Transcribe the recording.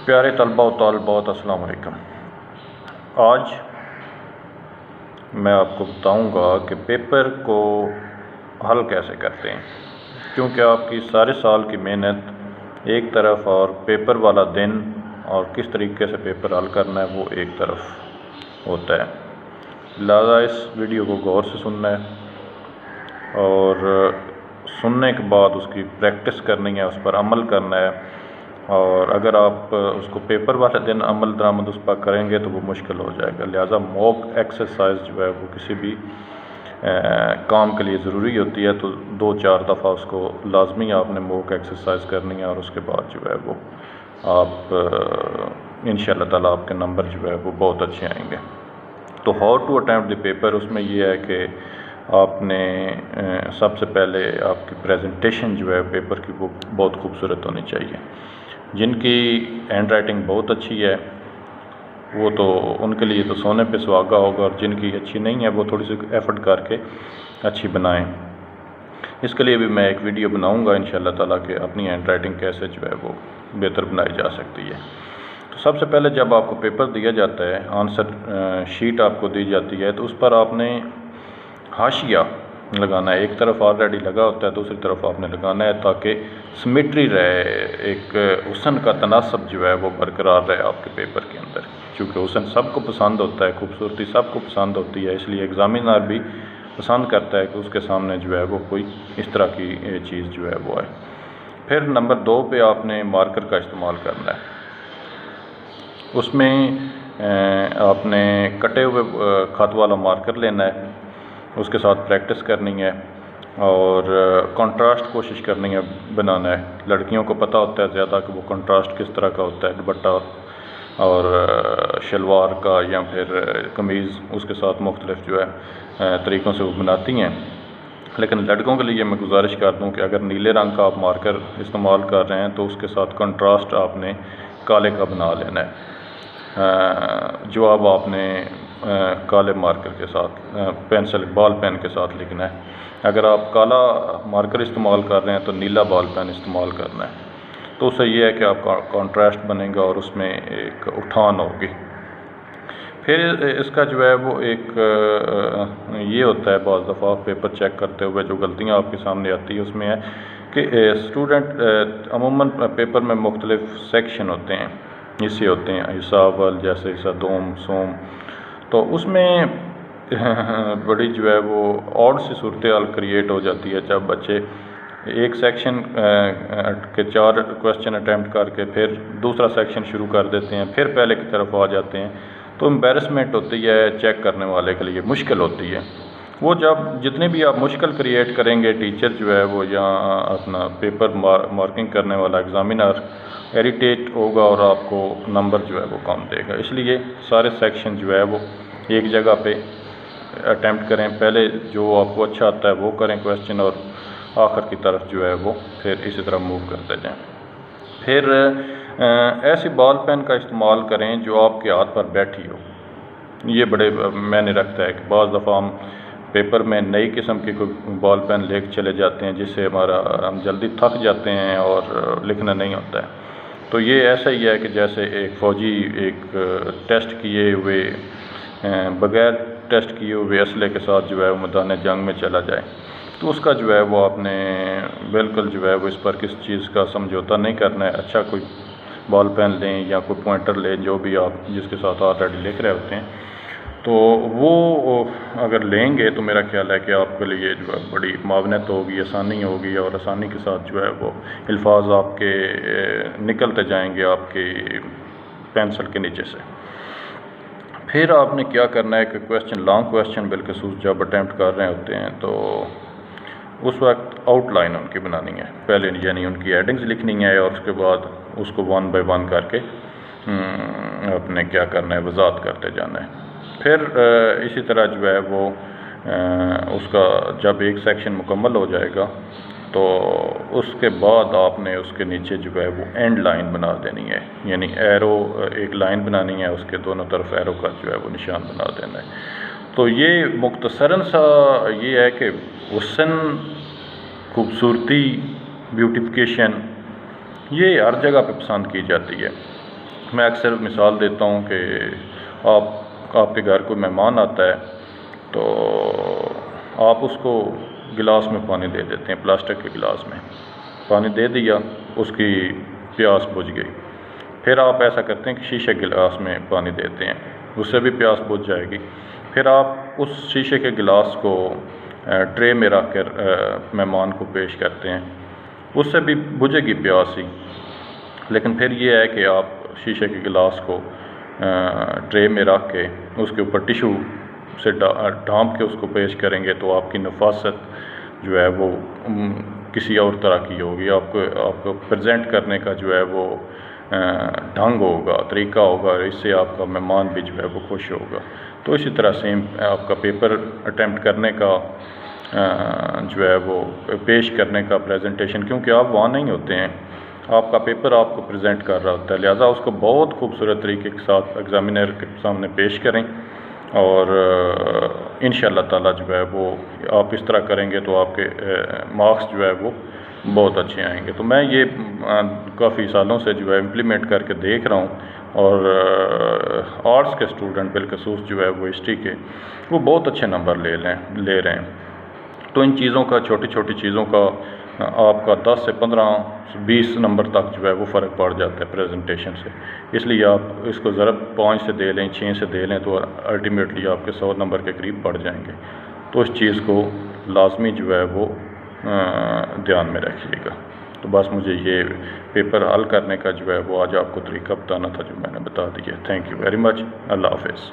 प्यारे तलबा व तालिबात अस्सलाम वालेकुम। आज मैं आपको बताऊंगा कि पेपर को हल कैसे करते हैं, क्योंकि आपकी सारे साल की मेहनत एक तरफ और पेपर वाला दिन और किस तरीके से पेपर हल करना है वो एक तरफ होता है। लिहाजा इस वीडियो को गौर से सुनना है और सुनने के बाद उसकी प्रैक्टिस करनी है, उस पर अमल करना है। और अगर आप उसको पेपर वाले दिन अमल दरामद उस पर करेंगे तो वो मुश्किल हो जाएगा। लिहाजा मॉक एक्सरसाइज जो है वो किसी भी काम के लिए ज़रूरी होती है, तो 2-4 दफ़ा उसको लाजमी आपने मॉक एक्सरसाइज करनी है और उसके बाद जो है वो आप इंशाअल्लाह ताला आपके नंबर जो है वो बहुत अच्छे आएंगे। तो how to attempt the paper, उसमें ये है कि आपने सबसे पहले आपकी प्रेजेंटेशन जो है पेपर की वो बहुत खूबसूरत होनी चाहिए। जिनकी हैंड राइटिंग बहुत अच्छी है वो तो उनके लिए तो सोने पे सुहागा होगा, और जिनकी अच्छी नहीं है वो थोड़ी सी एफर्ट करके अच्छी बनाएं। इसके लिए भी मैं एक वीडियो बनाऊंगा इंशाअल्लाह ताला कि अपनी हैंड राइटिंग कैसे जो है वो बेहतर बनाई जा सकती है। तो सबसे पहले जब आपको पेपर दिया जाता है, आंसर शीट आपको दी जाती है, तो उस पर आपने हाशिया लगाना है। एक तरफ ऑलरेडी लगा होता है, दूसरी तरफ आपने लगाना है ताकि सिमेट्री रहे, एक हुस्न का तनासब जो है वो बरकरार रहे आपके पेपर के अंदर। क्योंकि हुस्न सबको पसंद होता है, खूबसूरती सबको पसंद होती है, इसलिए एग्ज़ामिनर भी पसंद करता है कि उसके सामने जो है वो कोई इस तरह की चीज़ जो है वो आए। फिर नंबर 2 पे आपने मार्कर का इस्तेमाल करना है। उसमें आपने कटे हुए खत वाला मार्कर लेना है, उसके साथ प्रैक्टिस करनी है और कंट्रास्ट कोशिश करनी है बनाना है। लड़कियों को पता होता है ज़्यादा कि वो कंट्रास्ट किस तरह का होता है, दुपट्टा और शलवार का या फिर कमीज़, उसके साथ मुख्तलिफ जो है तरीक़ों से वो बनाती हैं। लेकिन लड़कों के लिए मैं गुजारिश कर दूं कि अगर नीले रंग का आप मार्कर इस्तेमाल कर रहे हैं तो उसके साथ कंट्रास्ट आपने काले का बना लेना है। जवाब आपने काले मार्कर के साथ पेंसिल बॉल पेन के साथ लिखना है। अगर आप काला मार्कर इस्तेमाल कर रहे हैं तो नीला बॉल पेन इस्तेमाल करना है। तो उससे ये है कि आपका कॉन्ट्रास्ट बनेगा और उसमें एक उठान होगी। फिर इसका जो है वो एक ये होता है, बाज़ दफ़ा पेपर चेक करते हुए जो गलतियाँ आपके सामने आती है उसमें है कि स्टूडेंट अमूमन पेपर में मुख्तलिफ सेक्शन होते हैं, हिस्से होते हैं, हिस्सा अव्वल जैसे हिस्सा दोम सोम, तो उसमें बड़ी जो है वो ऑड सी सूरत हाल क्रिएट हो जाती है जब बच्चे एक सेक्शन के 4 क्वेश्चन अटैम्प्ट करके फिर दूसरा सेक्शन शुरू कर देते हैं, फिर पहले की तरफ आ जाते हैं। तो एम्बेरसमेंट होती है, चेक करने वाले के लिए मुश्किल होती है। वो जब जितने भी आप मुश्किल क्रिएट करेंगे, टीचर जो है वो या अपना पेपर मार्किंग करने वाला एग्ज़ामिनर इरिटेट होगा और आपको नंबर जो है वो कम देगा। इसलिए सारे सेक्शन जो है वो एक जगह पे अटैम्प्ट करें, पहले जो आपको अच्छा आता है वो करें क्वेश्चन, और आखिर की तरफ जो है वो फिर इसी तरह मूव करते जाएं। फिर ऐसी बॉल पेन का इस्तेमाल करें जो आपके हाथ पर बैठी हो। ये बड़े मायने रखता है कि बाज़ दफ़ा हम पेपर में नई किस्म की कोई बॉल पेन ले चले जाते हैं जिससे हम जल्दी थक जाते हैं और लिखना नहीं होता है। तो ये ऐसा ही है कि जैसे एक फ़ौजी एक टेस्ट किए हुए बग़ैर टेस्ट किए हुए असले के साथ जो है वो मैदान जंग में चला जाए, तो उसका जो है वो आपने बिल्कुल जो है वो इस पर किस चीज़ का समझौता नहीं करना है। अच्छा कोई बॉल पेन लें या कोई पॉइंटर लें, जो भी आप जिसके साथ ऑलरेडी लिख रहे होते हैं, तो वो अगर लेंगे तो मेरा ख्याल है कि आपके लिए जो है बड़ी मावनत होगी, आसानी होगी, और आसानी के साथ जो है वो अल्फाज आपके निकलते जाएंगे आपके पेंसिल के नीचे से। फिर आपने क्या करना है कि क्वेश्चन लॉन्ग क्वेश्चन बिलखसूस जब अटैम्प्ट कर रहे होते हैं तो उस वक्त आउटलाइन उनकी बनानी है पहले, यानी उनकी हेडिंग्स लिखनी है, और उसके बाद उसको 1 बाय 1 करके आपने क्या करना है वजाहत करते जाना है। फिर इसी तरह जो है वो उसका जब एक सेक्शन मुकम्मल हो जाएगा तो उसके बाद आपने उसके नीचे जो है वो एंड लाइन बना देनी है, यानी एरो एक लाइन बनानी है, उसके दोनों तरफ एरो का जो है वो निशान बना देना है। तो ये मुख्तसरन सा ये है कि हुस्न, खूबसूरती, ब्यूटिफिकेशन ये हर जगह पे पसंद की जाती है। میں اکثر مثال دیتا ہوں کہ آپ کے گھر کوئی مہمان آتا ہے تو آپ اس کو گلاس میں پانی دے دیتے ہیں، پلاسٹک کے گلاس میں پانی دے دیا، اس کی پیاس بجھ گئی۔ پھر آپ ایسا کرتے ہیں کہ شیشے گلاس میں پانی دیتے ہیں، اس سے بھی پیاس بجھ جائے گی۔ پھر آپ اس شیشے کے گلاس کو ٹرے میں رکھ کر مہمان کو پیش کرتے ہیں، اس سے بھی بجھے گی پیاس ہی، لیکن پھر یہ ہے کہ آپ شیشے کے گلاس کو ٹرے میں رکھ کے اس کے اوپر ٹیشو سے ڈھانپ کے اس کو پیش کریں گے تو آپ کی نفاست جو ہے وہ کسی اور طرح کی ہوگی۔ آپ کو پریزنٹ کرنے کا جو ہے وہ ڈھنگ ہوگا، طریقہ ہوگا، اس سے آپ کا مہمان بھی جو ہے وہ خوش ہوگا۔ تو اسی طرح سیم آپ کا پیپر اٹیمپٹ کرنے کا جو ہے وہ پیش کرنے کا پریزنٹیشن، کیونکہ آپ وہاں نہیں ہوتے ہیں، آپ کا پیپر آپ کو پریزنٹ کر رہا ہوتا ہے، لہٰذا اس کو بہت خوبصورت طریقے کے ساتھ ایگزامینر کے سامنے پیش کریں، اور انشاءاللہ تعالیٰ جو ہے وہ آپ اس طرح کریں گے تو آپ کے مارکس جو ہے وہ بہت اچھے آئیں گے۔ تو میں یہ کافی سالوں سے جو ہے امپلیمنٹ کر کے دیکھ رہا ہوں، اور آرٹس کے اسٹوڈنٹ بالخصوص جو ہے وہ ہسٹری کے وہ بہت اچھے نمبر لے رہے ہیں۔ تو ان چیزوں کا، چھوٹی چھوٹی چیزوں کا آپ کا 10 سے 15 20 نمبر تک جو ہے وہ فرق پڑ جاتا ہے پریزنٹیشن سے۔ اس لیے آپ اس کو ضرب 5 سے دے لیں، 6 سے دے لیں تو الٹیمیٹلی آپ کے 100 نمبر کے قریب پڑ جائیں گے۔ تو اس چیز کو لازمی جو ہے وہ دھیان میں رکھیے گا۔ تو بس مجھے یہ پیپر حل کرنے کا جو ہے وہ آج آپ کو طریقہ بتانا تھا جو میں نے بتا دیا۔ Thank you very much. اللہ حافظ۔